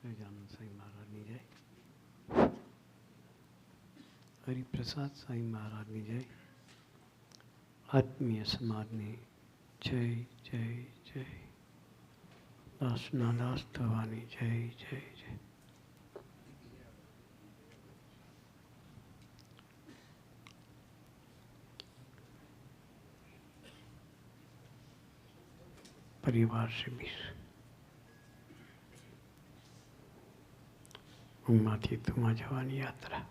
સહજાનંદ સ્વામી મહારાજની જય, હરિપ્રસાદ સ્વામી મહારાજની જય, આત્મીય સમાજની જય જય જય, દાસના દાસ થવાની જય જય જય. પરિવાર શિબિર ઊંઘમાંથી તુમાં જવાની યાત્રા.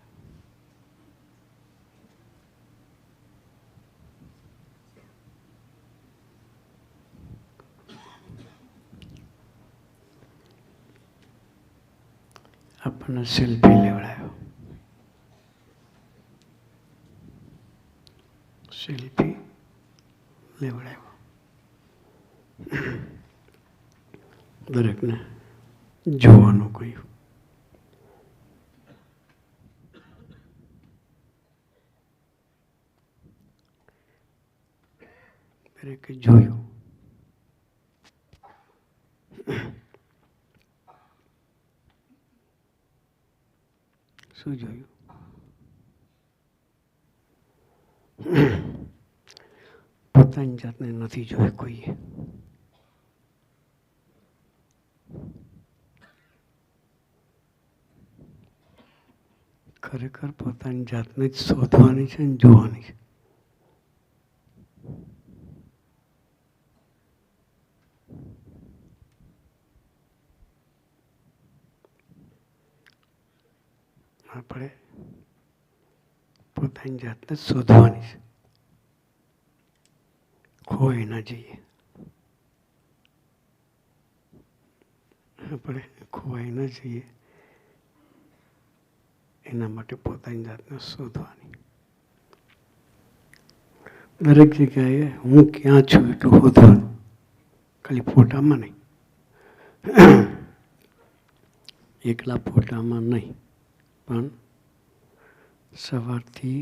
આપણને સેલ્ફી લેવડાયો. સેલ્ફી લેવડાયો. દરેકને જોવાનું કહ્યું. દરેકે જોયું. શું જોયું? પોતાની જાતને નથી જોયું કોઈએ. ખરેખર પોતાની જાતને જ શોધવાની છે ને જોવાની છે. આપણે પોતાની જાતને શોધવાની છે, ખોઈ ના જઈએ. આપણે ખોવાઈ ન જઈએ એના માટે પોતાની જાતને શોધવાની. દરેક જગ્યાએ હું ક્યાં છું એટલું શોધવાનું, ખાલી ફોટામાં નહીં. એકલા ફોટામાં નહીં, પણ સવારથી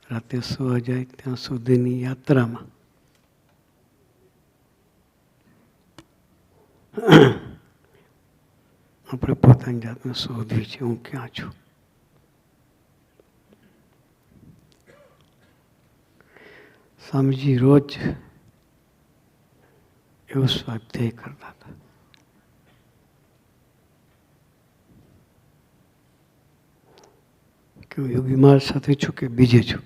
રાતે સુવા જાય ત્યાં સુધીની યાત્રામાં આપણે પોતાની જાતને શોધવી છે. હું ક્યાં છું? સ્વામીજી રોજ એવો સ્વાધ્યાય કરતા હતા. કે હું યોગી મહારાજ સાથે છું કે બીજે છું?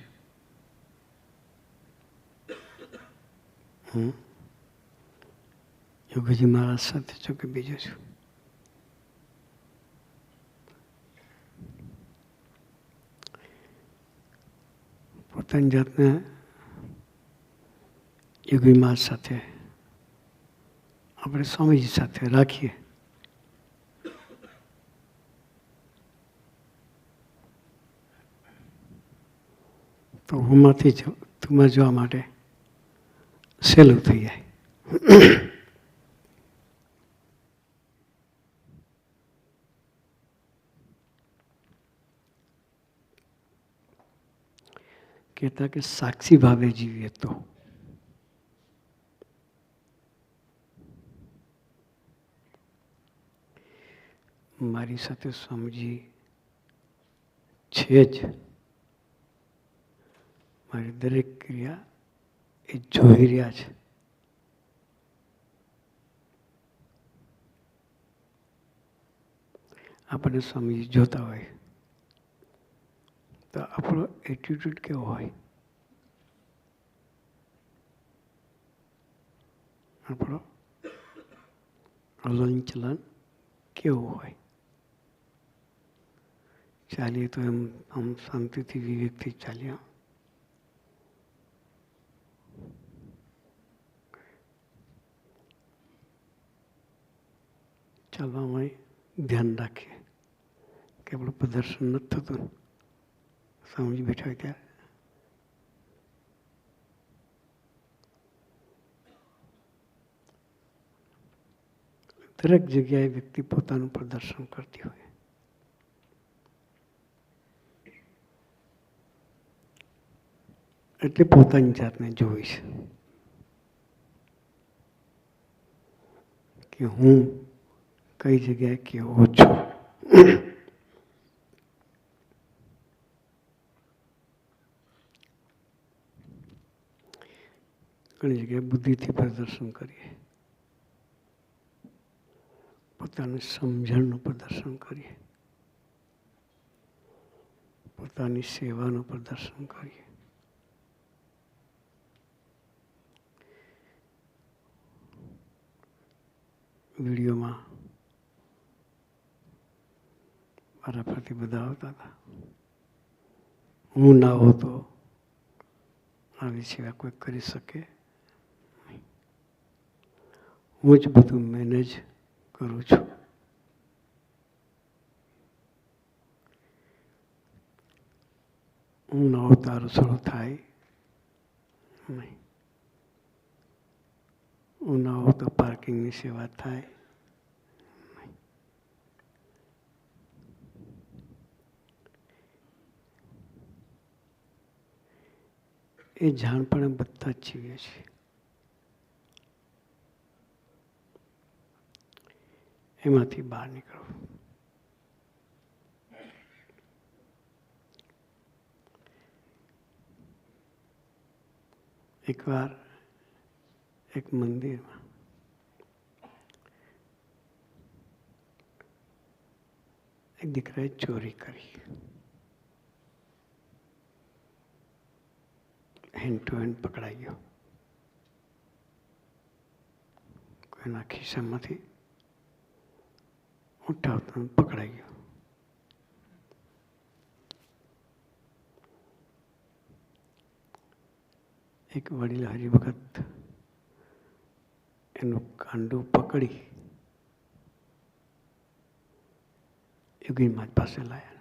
યોગીજી મહારાજ સાથે છું કે બીજે છું? પોતાની જાતને યોગી મહારાજ સાથે, આપણે સ્વામીજી સાથે રાખીએ તો હુંમાંથી તુમાં જવા માટે સહેલું થઈ જાય. કહેતા કે સાક્ષી ભાવે જીવીએ તો. મારી સાથે સ્વામીજી છે જ. મારી દરેક ક્રિયા એ જોઈ રહ્યા છે. આપણે સ્વામીજી જોતા હોય તો આપણો એટીટ્યુડ કેવો હોય? આપણો હલન ચલન કેવું હોય? ચાલીએ તો એમ આમ શાંતિથી વિવેકથી ચાલ્યા. ચાલવામાં ધ્યાન રાખીએ કે આપણું પ્રદર્શન નથી થતું. સ્વામીજી બેઠા હોય ત્યારે દરેક જગ્યાએ વ્યક્તિ પોતાનું પ્રદર્શન કરતી હોય. એટલે પોતાની જાતને જોઈ છે કે હું કઈ જગ્યાએ કેવો છો. ઘણી જગ્યાએ બુદ્ધિથી પ્રદર્શન કરીએ, પોતાની સમજણનું પ્રદર્શન કરીએ, પોતાની સેવાનું પ્રદર્શન કરીએ. વિડીયોમાં મારા પ્રતિ બધા આવતા હતા. હું ના હોતો આવી સેવા કોઈ કરી શકે નહીં. હું જ બધું મેનેજ કરું છું. હું ના હોતો આ રસોડું થાય નહીં. હું ના હોતો પાર્કિંગની સેવા થાય નહીં. એ જાણપણે બધા જ જીવીએ છીએ. એમાંથી બહાર નીકળવું. એકવાર એક મંદિરમાં એક દીકરાએ ચોરી કરી. હેન્ડ ટુ હેન્ડ પકડાઈ ગયો. કોઈના ખિસ્સામાંથી ઉઠાવતા પકડાઈ ગયો. એક વડીલ હરિભગત એનું કાંડું પકડી યોગી મહારાજ પાસે લાયા.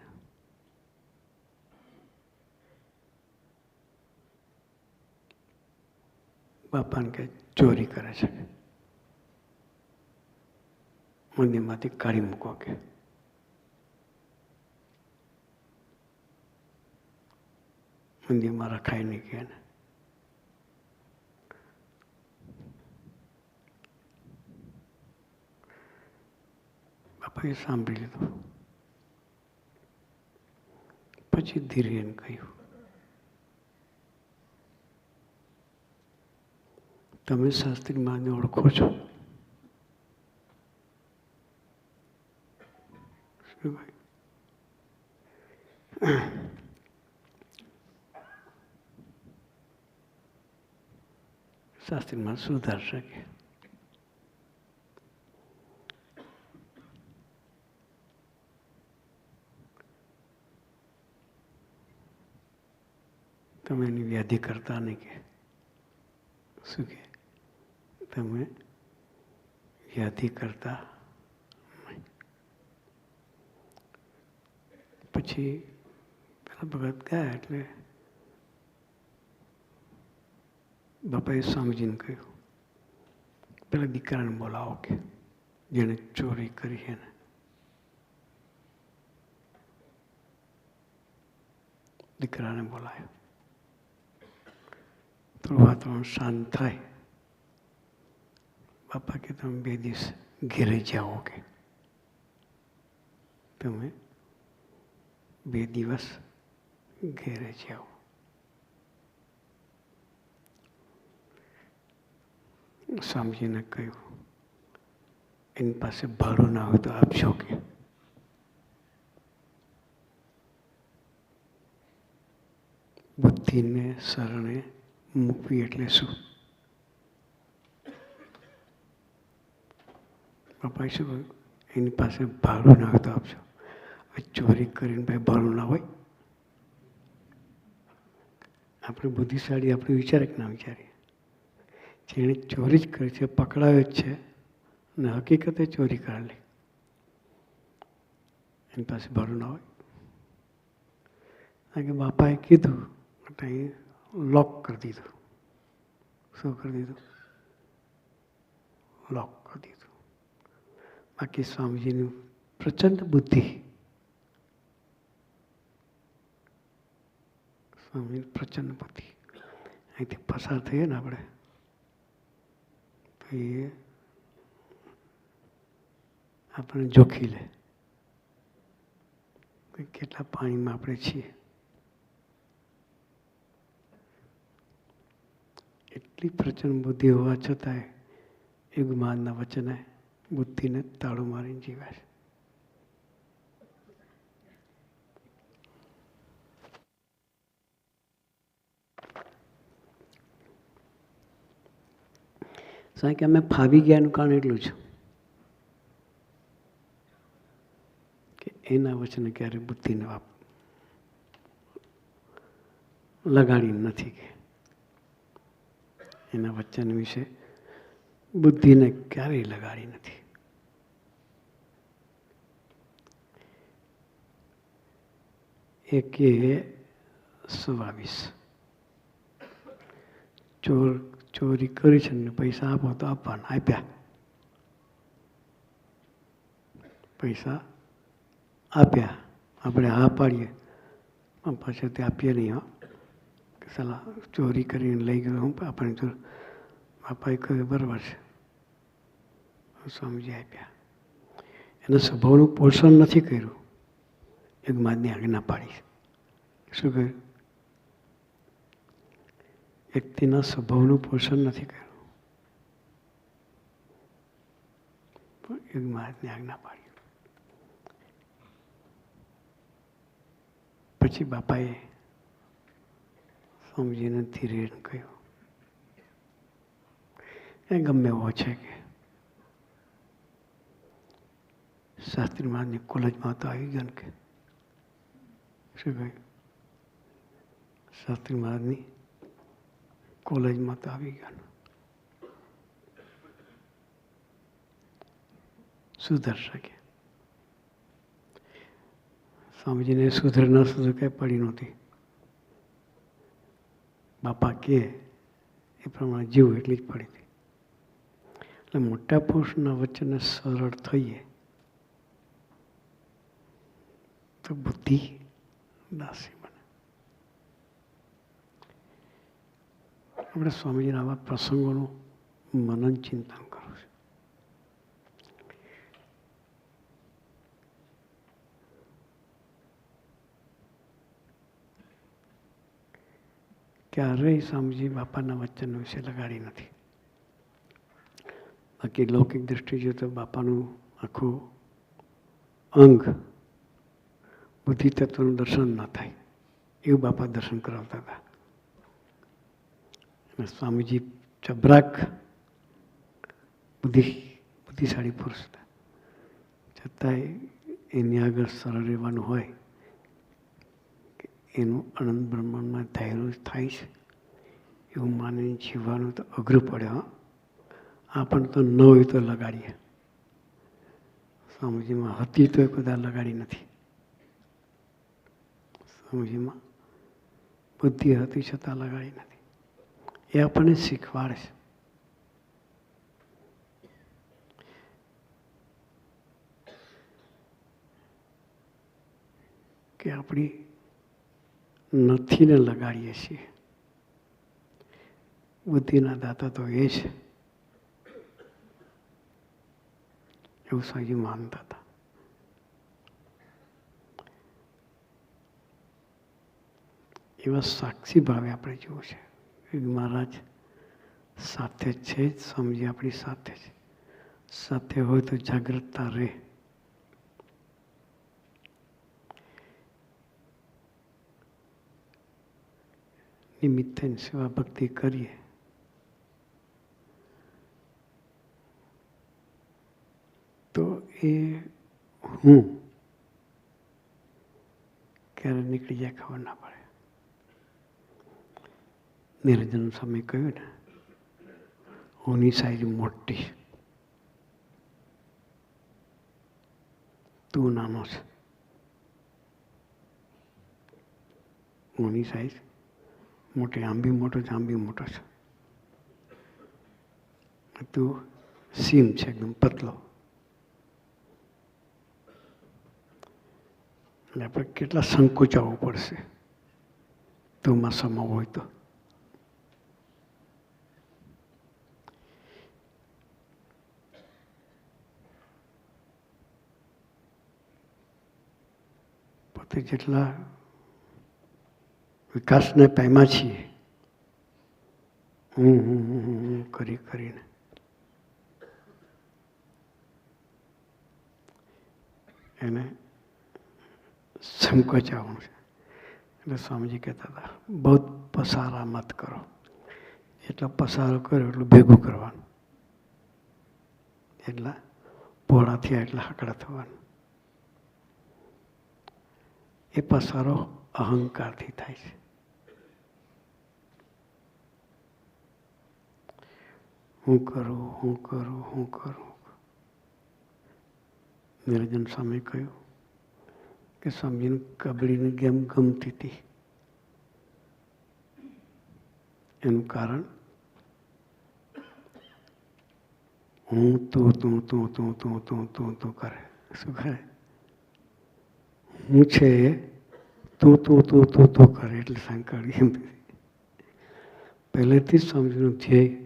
બાપાને કે ચોરી કરે છે, મંદિરમાંથી કાઢી મૂકો કે. મંદિરમાં રખાય નહીં કે. બાપાએ સાંભળી લીધું. પછી ધીરે એને કહ્યું, તમે શાસ્ત્રી મહારાજને ઓળખો છો? શું ભાઈ? શાસ્ત્રી મહારાજ સુધારશે કે. તમે એની વ્યાધિ કરતા નહીં કે. શું કે? તમે વ્યાધિ કરતા નહીં. પછી પેલા ભગત ગયા એટલે બાપાએ સ્વામીજીને કહ્યું, પેલા દીકરાને બોલાવો કે જેણે ચોરી કરી એને. દીકરાને બોલાયો. થોડું વાતાવરણ શાંત થાય. બાપા કે તમે 2 દિવસ ઘેરે જાઓ કે. તમે 2 દિવસ ઘેરે જાઓ. સ્વામીજીને કહ્યું, એની પાસે ભાડું ના હોય તો આપજો કે. બુદ્ધિને શરણે મૂકવી એટલે શું? બાપાએ શું કહ્યું? એની પાસે ભાડું ના હોય તો આપજો. ચોરી કરીને ભાઈ ભાડું ના હોય? આપણે બુદ્ધિશાળી આપણે વિચારે કે ના વિચારીએ? જેણે ચોરી જ કરી છે, પકડાયો જ છે અને હકીકતે ચોરી કરેલી, એની પાસે ભાડું ના હોય? કારણ કે બાપાએ કીધું એટલે લોક કરી દીધું. શું કરી દીધું? લોક કરી દીધું. બાકી સ્વામીજીની પ્રચંડ બુદ્ધિ, સ્વામીની પ્રચંડ બુદ્ધિ. અહીંથી પસાર થઈએ ને આપણે તો એ આપણે જોખી લે કે કેટલા પાણીમાં આપણે છીએ. એટલી પ્રચંડ બુદ્ધિ હોવા છતાંય યુગમાનના વચને બુદ્ધિને તાળું મારીને જીવે છે. સાહેબ કે અમે ફાવી ગયાનું કારણ એટલું છે કે એના વચને ક્યારે બુદ્ધિને લગાડી નથી. કે એના વચન વિશે બુદ્ધિને ક્યારેય લગાડી નથી. એક એ 22 ચોરી કરી છે ને પૈસા આપો તો આપવાના, આપ્યા. પૈસા આપ્યા, આપણે હા પાડીએ પણ પાછળથી આપીએ નહીં. હો કે સલાહ ચોરી કરીને લઈ ગયો હું આપણે તો બાપાએ કહ્યું બરાબર છે, સ્વામીજી આપ્યા. એના સ્વભાવનું પોષણ નથી કર્યું, એક માની આજ્ઞા પાડી. શું કહ્યું? વ્યક્તિના સ્વભાવનું પોષણ નથી કર્યું, પણ એક મહારાજની આજ્ઞા પાડી. પછી બાપાએ સ્વામીજીને ધીરે કહ્યું એ ગમે એવો છે કે શાસ્ત્રી મહારાજની કોલેજમાં તો આવી ગયો ને કે. શું કહ્યું? શાસ્ત્રી મહારાજની કોલેજમાં તો આવી ગયા ને. સુધરશે કે સ્વામીજીને સુધરે ન સુધરે કંઈ પડી નહોતી. બાપા કહે એ પ્રમાણે જીવ એટલી જ પડી હતી. એટલે મોટા પુરુષના વચને સરળ થઈએ તો બુદ્ધિ દાસી બને. આપણે સ્વામીજીના આવા પ્રસંગોનું મનન ચિંતન કરવું છે. ક્યારેય સ્વામીજી બાપાના વચન વિશે લગાડી નથી. બાકી લૌકિક દ્રષ્ટિ જોઈએ તો બાપાનું આખું અંગ બુદ્ધિ તત્વનું દર્શન ના થાય એવું બાપા દર્શન કરાવતા હતા. અને સ્વામીજી ચબરાક બુદ્ધિશાળી પુરુષ હતા, છતાંય એની આગળ સરળ રહેવાનું હોય કે એનું અનંત બ્રહ્માંડમાં ધાર્યું થાય છે એવું માનીને જીવવાનું તો અઘરું પડે. આપણને તો ન હોય તો લગાડીએ. સ્વામીજીમાં હતી તો એ કદાચ લગાડી નથી. સ્વામીજીમાં બુદ્ધિ હતી છતાં લગાડી નથી. એ આપણને શીખવાડે છે. કે આપણી નથીને લગાડીએ છીએ. બુદ્ધિના દાતા તો એ છે એવું સ્વામીજી માનતા હતા. એવા સાક્ષી ભાવે આપણે જોવું છે. મહારાજ સાથે છે જ, સ્વામીજી આપણી સાથે છે. સાથે હોય તો જાગૃતતા રહે. નિમિત્ત થઈને સેવા ભક્તિ કરીએ તો એ હું ક્યારે નીકળી જાય ખબર ના પડે. નિરંજન સ્વામી કહ્યું ને, હુંની સાઈઝ મોટી, તું નાનો છે. હુંની સાઈઝ મોટી, આમ બી મોટો છે, આમ બી મોટો છે. તું સીમ છે, એકદમ પતલો. એટલે આપણે કેટલા સંકોચાવવું પડશે તુંમાં સમાવ હોય તો. પોતે જેટલા વિકાસને પામ્યા છીએ હું કરી કરીને એને સંકોચાવાનું છે. એટલે સ્વામીજી કહેતા હતા બહુ પસારા મત કરો. એટલો પસારો કર્યો એટલું ભેગું કરવાનું, એટલા પહોળા થયા એટલા હાકડા થવાનું. એ પસારો અહંકારથી થાય છે. હું કરું. નિરંજન સ્વામી કહ્યું કે સ્વામીજીને કબડ્ડીની ગેમ ગમતી હતી. એનું કારણ હું તું કરે. શું કરે? હું છે તું કરે એટલે શંકર એમ પહેલેથી જ સમજનું ધ્યેય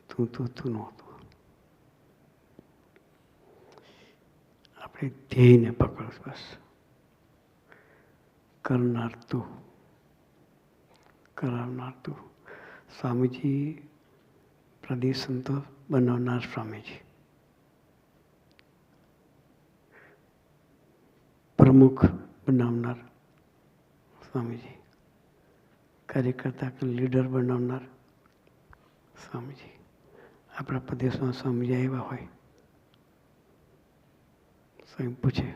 તું નહોતું. આપણે ધ્યેયને પકડો બસ. કરનાર તું, કરાવનાર તું. સ્વામીજી પ્રદેશ સંતો બનાવનાર સ્વામીજી, પ્રમુખ બનાવનાર સ્વામીજી, કાર્યકર્તા લીડર બનાવનાર સ્વામીજી. આપણા પ્રદેશમાં સ્વામીજી આવ્યા હોય, સ્વયં પૂછે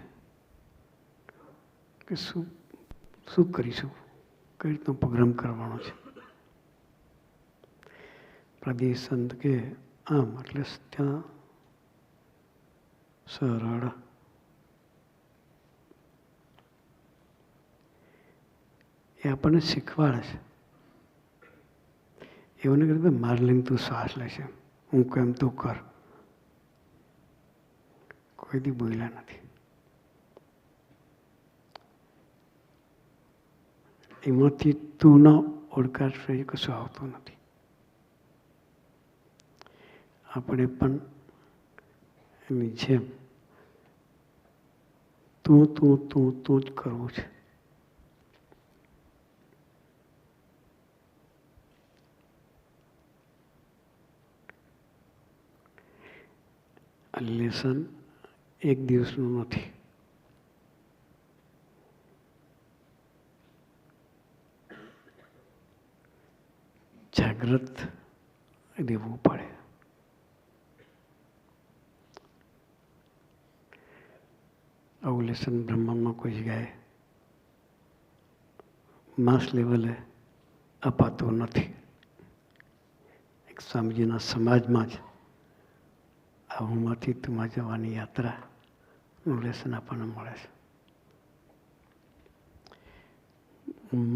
કે શું કરીશું, કઈ રીતનો પ્રોગ્રામ કરવાનો છે. પ્રદેશ સંત કે આમ એટલે ત્યાં સરળ. એ આપણને શીખવાડે છે. એવું નહીં કે મારે લઈને તું શ્વાસ લેશે, હું કેમ તું કર. કોઈ દી બોલ્યા નથી. એમાંથી તું ના ઓળખાશ કશું આવતું નથી. આપણે પણ એની જેમ તું જ કરવું છે. લેસન એક દિવસનું નથી. જાગ્રત રહેવું પડે. આવું લેસન બ્રહ્માંડમાં કોઈ જગ્યાએ માસ લેવલે અપાતું નથી. એક સ્વામીજીના સમાજમાં જ આ હુંમાંથી તુમાં જવાની યાત્રાનું લેસન આપણને મળે છે.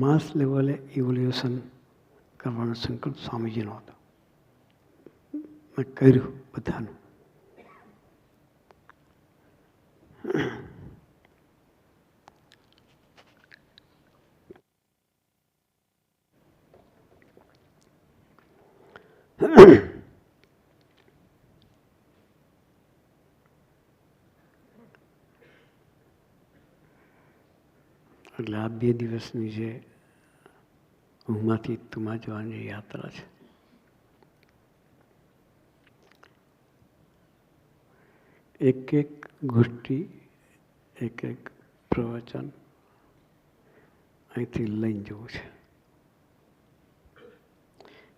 માસ લેવલે ઇવોલ્યુશન કરવાનો સંકલ્પ સ્વામીજીનો હતો. મેં કર્યું બધાનું. એટલે આ 2 દિવસની જે હુંમાંથી તુમાં જવાની યાત્રા છે, એક ગોષ્ઠી, એક પ્રવચન અહીંથી લઈને જવું છે.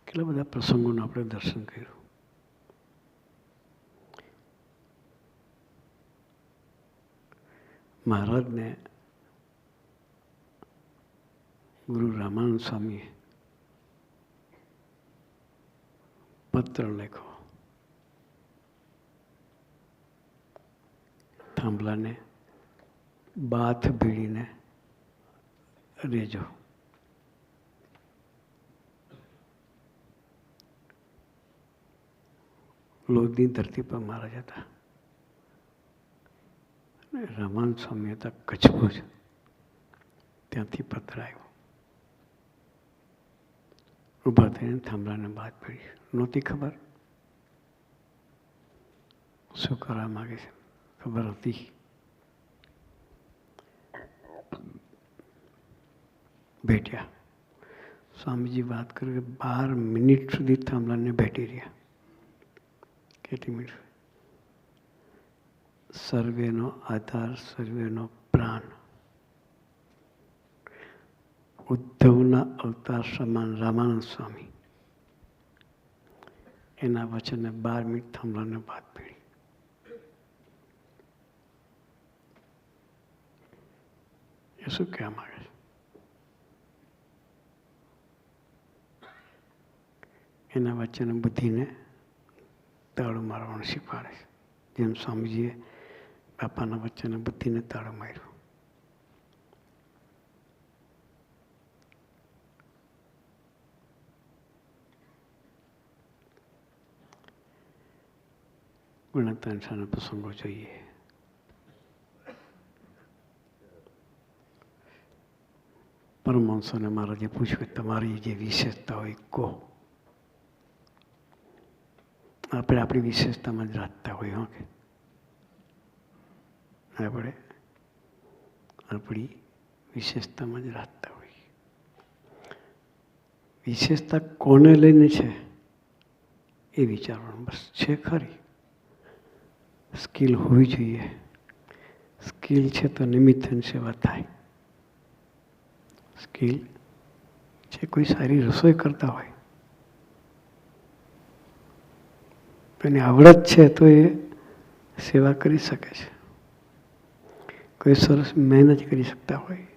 કેટલા બધા પ્રસંગોનું આપણે દર્શન કર્યું. મહારાજને ગુરુ રામાનંદ સ્વામીએ પત્ર લખ્યો. થાંભલાને બાથ ભીડીને રેજો. લોધની ધરતી પર મહારાજ હતા. રામાનંદ સ્વામી હતા કચ્છભુજ. ત્યાંથી પત્ર આવ્યો. ઉભા થઈને થાંભલાને બાથ ભીડી. નહોતી ખબર શું કરવા માગે છે, ખબર હતી. ભેટ્યા. સ્વામીજી વાત કરી કે 12 મિનિટ સુધી થાંભલાને ભેટી રહ્યા. કેટલી મિનિટ? સર્વેનો આધાર, સર્વેનો પ્રાણ. ઉદ્ધવના અવતાર સમાન રામાનંદ સ્વામી, એના વચને 12 મિનિટ થાંભલાને વાત પડી. એ શું કહેવા માંગે છે? એના વચ્ચેને બુદ્ધિને તાળું મારવાનું શીખવાડે છે. જેમ સ્વામીજીએ બાપાના વચ્ચેને બુદ્ધિને તાળું માર્યું. ગુણવત્તાના પ્રસંગો જોઈએ. પરમહંસોને મહારાજે પૂછ્યું, તમારી જે વિશેષતા હોય કહો. આપણે આપણી વિશેષતામાં જ રાખતા હોય. કે આપણે આપણી વિશેષતામાં જ રાખતા હોય. વિશેષતા કોને લઈને છે એ વિચારવાનું. બસ છે ખરી. સ્કિલ હોવી જોઈએ. સ્કિલ છે તો નિમિત્તની સેવા થાય. સ્કિલ છે, કોઈ સારી રસોઈ કરતા હોય તો એની આવડત છે તો એ સેવા કરી શકે છે. કોઈ સરસ મહેનત કરી શકતા હોય,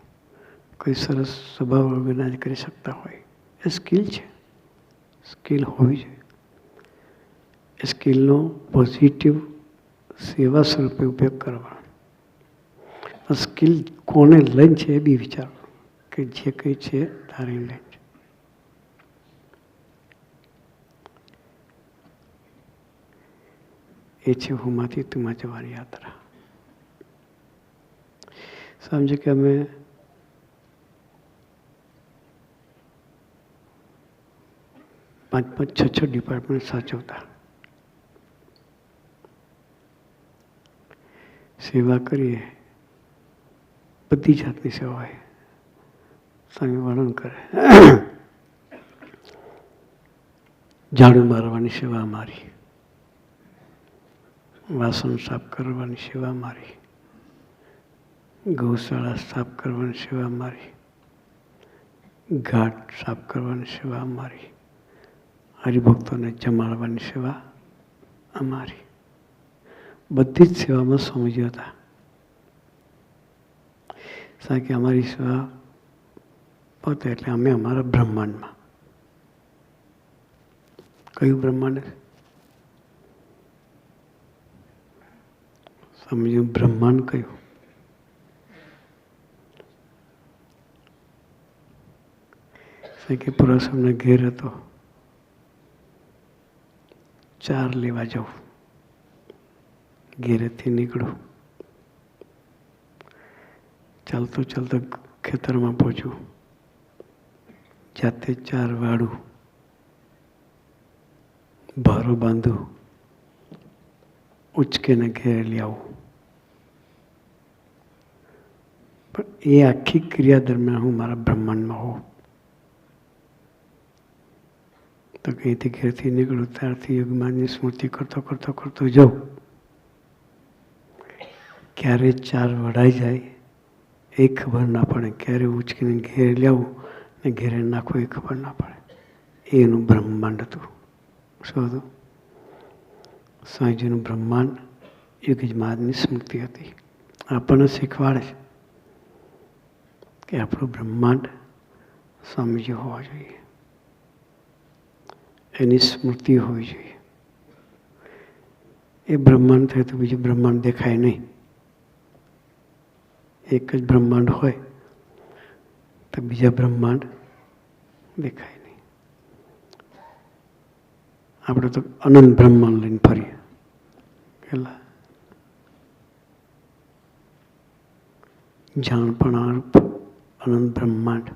કોઈ સરસ સ્વભાવ ઓર્ગેનાઇઝ કરી શકતા હોય, એ સ્કિલ છે. સ્કિલ હોવી જોઈએ. એ સ્કિલનો પોઝિટિવ સેવા સ્વરૂપે ઉપયોગ કરવાનો. સ્કિલ કોને લઈને છે એ બી વિચારવાનું કે જે કંઈ છે તારી લઈને છે. એ છે હુંમાંથી તુંમાં જવાની યાત્રા. સમજો કે અમે પાંચ છ ડિપાર્ટમેન્ટ સાચવતા, સેવા કરીએ, બધી જાતની સેવા હોય. સ્વામી વર્ણન કરે, ઝાડુ મારવાની સેવા અમારી, વાસણ સાફ કરવાની સેવા અમારી, ગૌશાળા સાફ કરવાની સેવા અમારી, ઘાટ સાફ કરવાની સેવા અમારી, હરિભક્તોને જમાડવાની સેવા અમારી. બધી જ સેવામાં સ્વામીજી હતા. કારણ કે અમારી સેવા પતે એટલે અમે અમારા બ્રહ્માંડમાં. કયું બ્રહ્માંડ? સ્વામીજીનું બ્રહ્માંડ કયું? કે પુરુષોને ઘેર હતો, 4 લેવા જવું, ઘેરેથી નીકળું, ચાલતો ચાલતો ખેતરમાં પહોંચ્યું, જાતે 4 વાળું, ભારો બાંધું, ઉચકીને ઘેર લઈ આવું. પણ એ આખી ક્રિયા દરમિયાન હું મારા બ્રહ્માંડમાં હોઉં. તો કંઈથી ઘેરથી નીકળું ત્યારથી યોગમાનની સ્મૃતિ કરતો કરતો કરતો જાઉં. ક્યારે 4 વઢાઈ જાય એ ખબર ના પડે, ક્યારે ઉચકીને ઘેર લાવું ને ઘેરે નાખવું એ ખબર ના પડે. એનું બ્રહ્માંડ હતું. શું હતું? સ્વામીજીનું બ્રહ્માંડ યોગીજ મહારાજની સ્મૃતિ હતી. આપણને શીખવાડે છે કે આપણું બ્રહ્માંડ સ્વામીજી હોવા જોઈએ, એની સ્મૃતિ હોવી જોઈએ. એ બ્રહ્માંડ થાય તો બીજું બ્રહ્માંડ દેખાય નહીં. એક જ બ્રહ્માંડ હોય તો બીજા બ્રહ્માંડ દેખાય નહીં. આપણે તો અનંત બ્રહ્માંડ લઈને ફરીએ. કેટલા જાણપણારૂપ અનંત બ્રહ્માંડ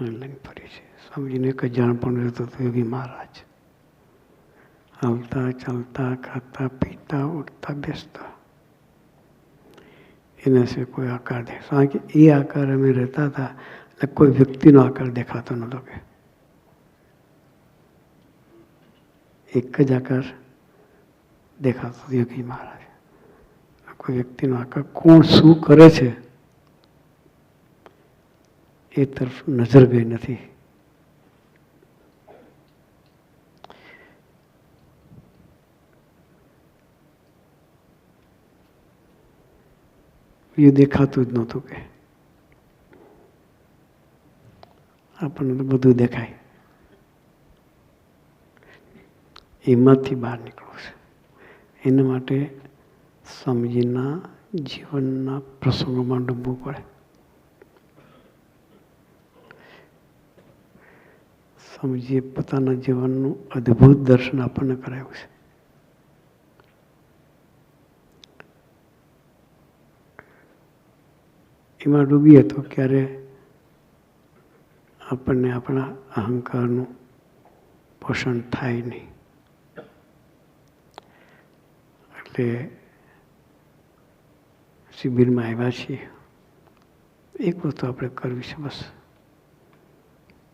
લઈને ફરીએ છીએ. સ્વામીજીને એક જ જાણપણ રહેતો હતો, યોગી મહારાજ. હાલતા ચાલતા ખાતા પીતા ઉઠતા બેસતા એને છે કોઈ આકાર દેખાય. કારણ કે એ આકાર અમે રહેતા હતા એટલે કોઈ વ્યક્તિનો આકાર દેખાતો નહોતો. કે એક જ આકાર દેખાતો યોગી મહારાજ. કોઈ વ્યક્તિનો આકાર કોણ શું કરે છે એ તરફ નજર ગઈ નથી. એ દેખાતું જ નહોતું. કે આપણને તો બધું દેખાય. એમાંથી બહાર નીકળવું છે. એના માટે સ્વામીજીના જીવનના પ્રસંગોમાં ડૂબવું પડે. સ્વામીજીએ પોતાના જીવનનું અદ્ભુત દર્શન આપણને કરાવ્યું છે. એમાં ડૂબીએ તો ક્યારે આપણને આપણા અહંકારનું પોષણ થાય નહીં. એટલે શિબિરમાં આવ્યા છીએ. એક વસ્તુ આપણે કરવી છે બસ,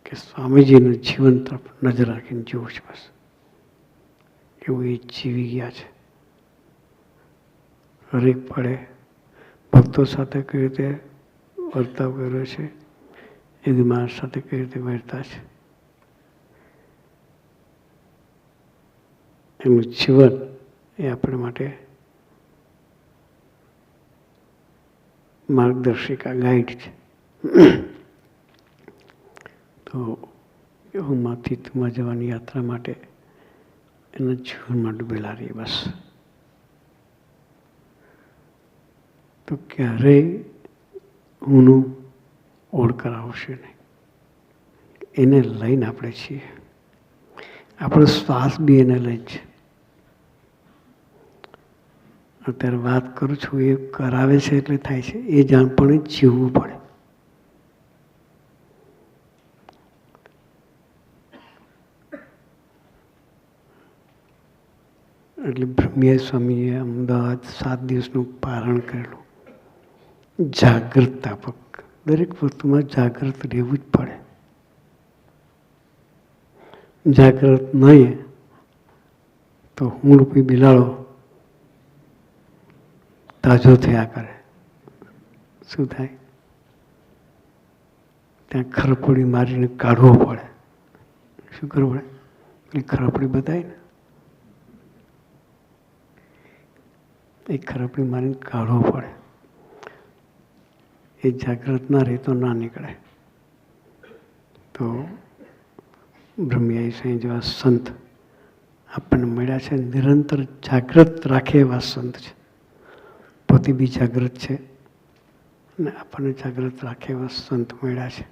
કે સ્વામીજીનું જીવન તરફ નજર રાખીને જોવું છે બસ. એવું એ જીવી ગયા છે. હરેક પડે ભક્તો સાથે કઈ રીતે વર્તાવ કર્યો છે, યોગી મહારાજ સાથે કઈ રીતે વર્તા છે. એમનું જીવન એ આપણા માટે માર્ગદર્શિકા, ગાઈડ છે. તો હુંમાંથી તુંમાં જવાની યાત્રા માટે એના જીવનમાં ડૂબેલા રહીએ બસ. તો ક્યારેય હુંનું ઓળ કરાવશે નહીં. એને લઈને આપણે છીએ. આપણો શ્વાસ બી એને લઈ છે. અત્યારે વાત કરું છું એ કરાવે છે એટલે થાય છે. એ જાણપણે જીવવું પડે. એટલે બ્રહ્મિયા સ્વામીએ અમદાવાદ 7 દિવસનું પારણ કરેલું. જાગૃતતાપક. દરેક વસ્તુમાં જાગૃત રહેવું જ પડે. જાગૃત નહીં તો હું રૂપી બિલાડો તાજો થયા કરે. શું થાય? ત્યાં ખરપડી મારીને કાઢવો પડે. શું કરવું પડે? એ ખરપડી બતાવી ને એ ખરપડી મારીને કાઢવો પડે. એ જાગૃત ના રહે તો ના નીકળે. તો બ્રહ્મિયાઈ સાંઈ જેવા સંત આપણને મળ્યા છે. નિરંતર જાગૃત રાખે એવા સંત છે. પોતે બી જાગૃત છે અને આપણને જાગૃત રાખે એવા સંત મળ્યા છે.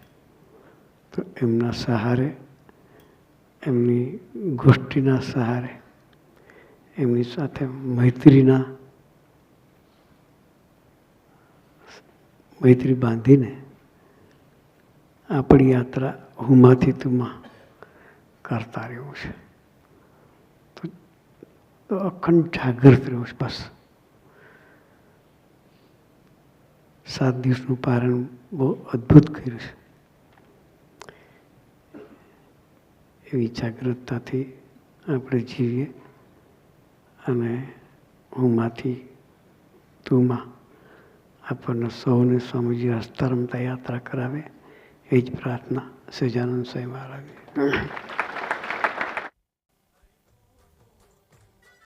તો એમના સહારે, એમની ગોષ્ઠીના સહારે, એમની સાથે મૈત્રી બાંધીને આપણી યાત્રા હુંમાંથી તુંમાં કરતા રહેવું છે. તો અખંડ જાગૃત રહેવું છે બસ. 7 દિવસનું પારણ બહુ અદ્ભુત કર્યું છે. એવી જાગૃતતાથી આપણે જીવીએ અને હુંમાંથી તુંમાં આપણને સૌને સ્વામીજી હસતા રમતા યાત્રા કરાવે. એ જ પ્રાર્થના સહજાનંદ સ્વામી મહારાજ.